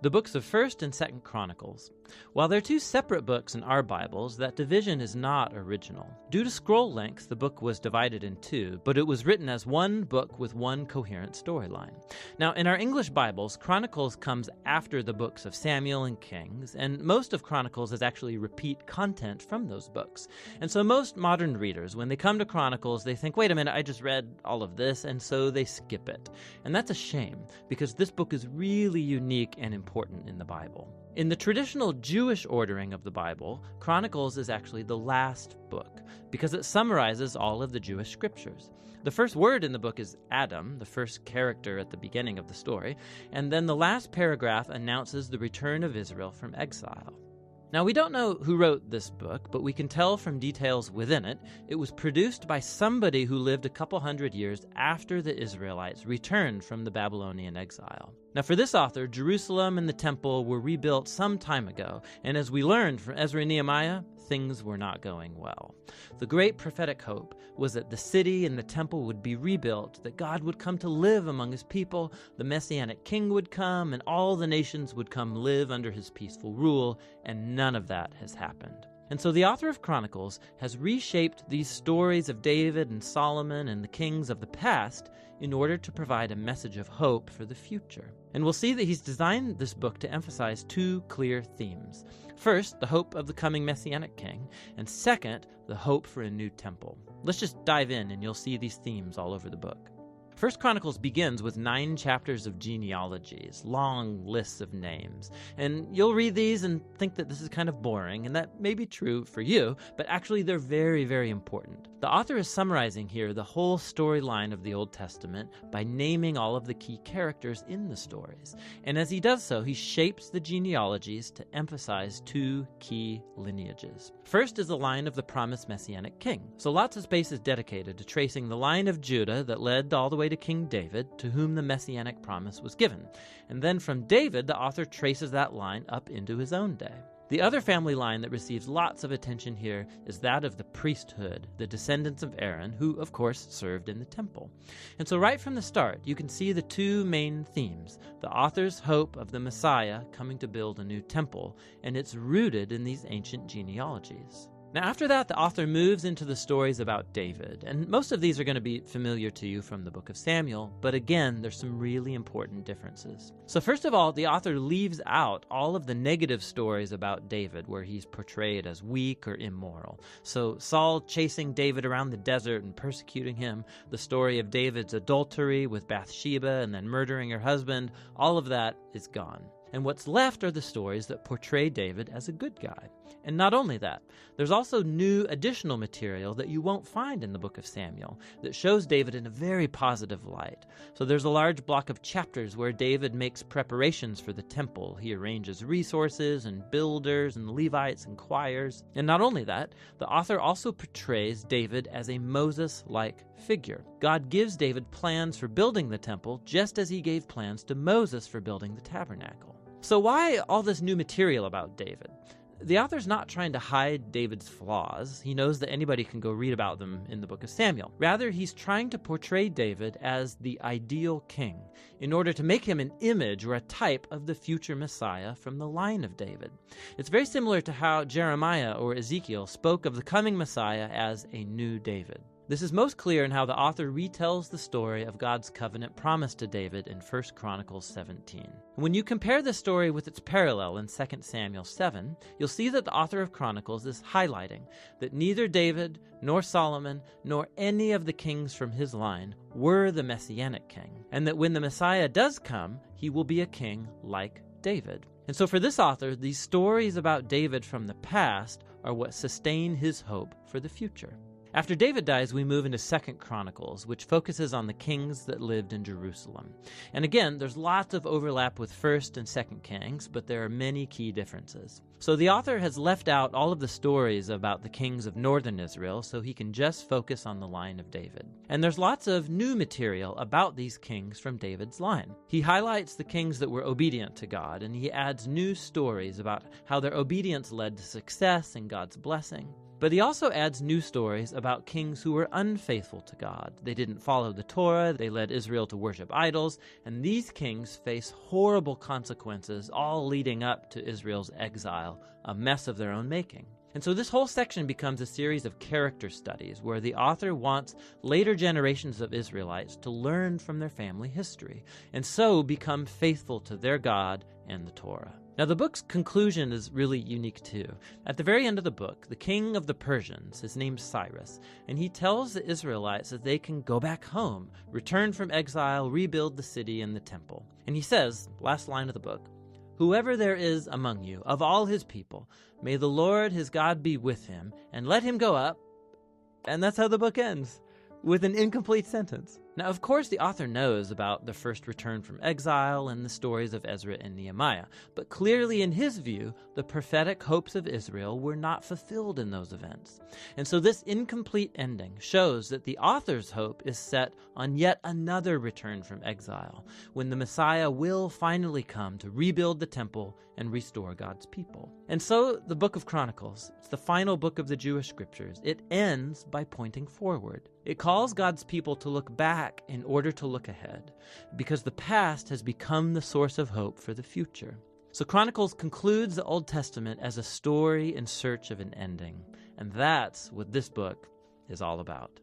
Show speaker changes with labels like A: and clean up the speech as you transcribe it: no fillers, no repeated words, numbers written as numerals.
A: the books of 1st and 2nd Chronicles. While they're two separate books in our Bibles, that division is not original. Due to scroll length, the book was divided in two, but it was written as one book with one coherent storyline. Now, in our English Bibles, Chronicles comes after the books of Samuel and Kings, and most of Chronicles is actually repeat content from those books. And so most modern readers, when they come to Chronicles, they think, wait a minute, I just read all of this, and so they skip it. And that's a shame, because this book is really unique and important in the Bible. In the traditional Jewish ordering of the Bible, Chronicles is actually the last book, because it summarizes all of the Jewish scriptures. The first word in the book is Adam, the first character at the beginning of the story, and then the last paragraph announces the return of Israel from exile. Now, we don't know who wrote this book, but we can tell from details within it, it was produced by somebody who lived a couple hundred years after the Israelites returned from the Babylonian exile. Now, for this author, Jerusalem and the temple were rebuilt some time ago, and as we learned from Ezra and Nehemiah, things were not going well. The great prophetic hope was that the city and the temple would be rebuilt, that God would come to live among his people, the Messianic king would come, and all the nations would come live under his peaceful rule, and none of that has happened. And so the author of Chronicles has reshaped these stories of David and Solomon and the kings of the past in order to provide a message of hope for the future. And we'll see that he's designed this book to emphasize two clear themes. First, the hope of the coming Messianic king, and second, the hope for a new temple. Let's just dive in and you'll see these themes all over the book. 1 Chronicles begins with 9 chapters of genealogies, long lists of names. And you'll read these and think that this is kind of boring, and that may be true for you, but actually they're very, very important. The author is summarizing here the whole storyline of the Old Testament by naming all of the key characters in the stories. And as he does so, he shapes the genealogies to emphasize 2 key lineages. First is the line of the promised Messianic king. So lots of space is dedicated to tracing the line of Judah that led all the way to King David, to whom the Messianic promise was given. And then from David, the author traces that line up into his own day. The other family line that receives lots of attention here is that of the priesthood, the descendants of Aaron, who, of course, served in the temple. And so right from the start, you can see the 2 main themes, the author's hope of the Messiah coming to build a new temple, and it's rooted in these ancient genealogies. Now, after that, the author moves into the stories about David, and most of these are going to be familiar to you from the book of Samuel, but again, there's some really important differences. So first of all, the author leaves out all of the negative stories about David, where he's portrayed as weak or immoral. So Saul chasing David around the desert and persecuting him, the story of David's adultery with Bathsheba and then murdering her husband, all of that is gone. And what's left are the stories that portray David as a good guy. And not only that, there's also new additional material that you won't find in the book of Samuel that shows David in a very positive light. So there's a large block of chapters where David makes preparations for the temple. He arranges resources and builders and Levites and choirs. And not only that, the author also portrays David as a Moses-like figure. God gives David plans for building the temple just as he gave plans to Moses for building the tabernacle. So why all this new material about David? The author's not trying to hide David's flaws. He knows that anybody can go read about them in the book of Samuel. Rather, he's trying to portray David as the ideal king in order to make him an image or a type of the future Messiah from the line of David. It's very similar to how Jeremiah or Ezekiel spoke of the coming Messiah as a new David. This is most clear in how the author retells the story of God's covenant promise to David in 1 Chronicles 17. When you compare this story with its parallel in 2 Samuel 7, you'll see that the author of Chronicles is highlighting that neither David, nor Solomon, nor any of the kings from his line were the Messianic king, and that when the Messiah does come, he will be a king like David. And so for this author, these stories about David from the past are what sustain his hope for the future. After David dies, we move into 2 Chronicles, which focuses on the kings that lived in Jerusalem. And again, there's lots of overlap with 1st and 2nd Kings, but there are many key differences. So the author has left out all of the stories about the kings of northern Israel, so he can just focus on the line of David. And there's lots of new material about these kings from David's line. He highlights the kings that were obedient to God, and he adds new stories about how their obedience led to success and God's blessing. But he also adds new stories about kings who were unfaithful to God. They didn't follow the Torah, they led Israel to worship idols, and these kings face horrible consequences, all leading up to Israel's exile, a mess of their own making. And so this whole section becomes a series of character studies where the author wants later generations of Israelites to learn from their family history, and so become faithful to their God and the Torah. Now, the book's conclusion is really unique too. At the very end of the book, the king of the Persians is named Cyrus, and he tells the Israelites that they can go back home, return from exile, rebuild the city and the temple. And he says, last line of the book, "Whoever there is among you, of all his people, may the Lord his God be with him, and let him go up." And that's how the book ends, with an incomplete sentence. Now, of course, the author knows about the first return from exile and the stories of Ezra and Nehemiah, but clearly in his view, the prophetic hopes of Israel were not fulfilled in those events. And so this incomplete ending shows that the author's hope is set on yet another return from exile, when the Messiah will finally come to rebuild the temple and restore God's people. And so the book of Chronicles, it's the final book of the Jewish scriptures. It ends by pointing forward. It calls God's people to look back in order to look ahead, because the past has become the source of hope for the future. So Chronicles concludes the Old Testament as a story in search of an ending, and that's what this book is all about.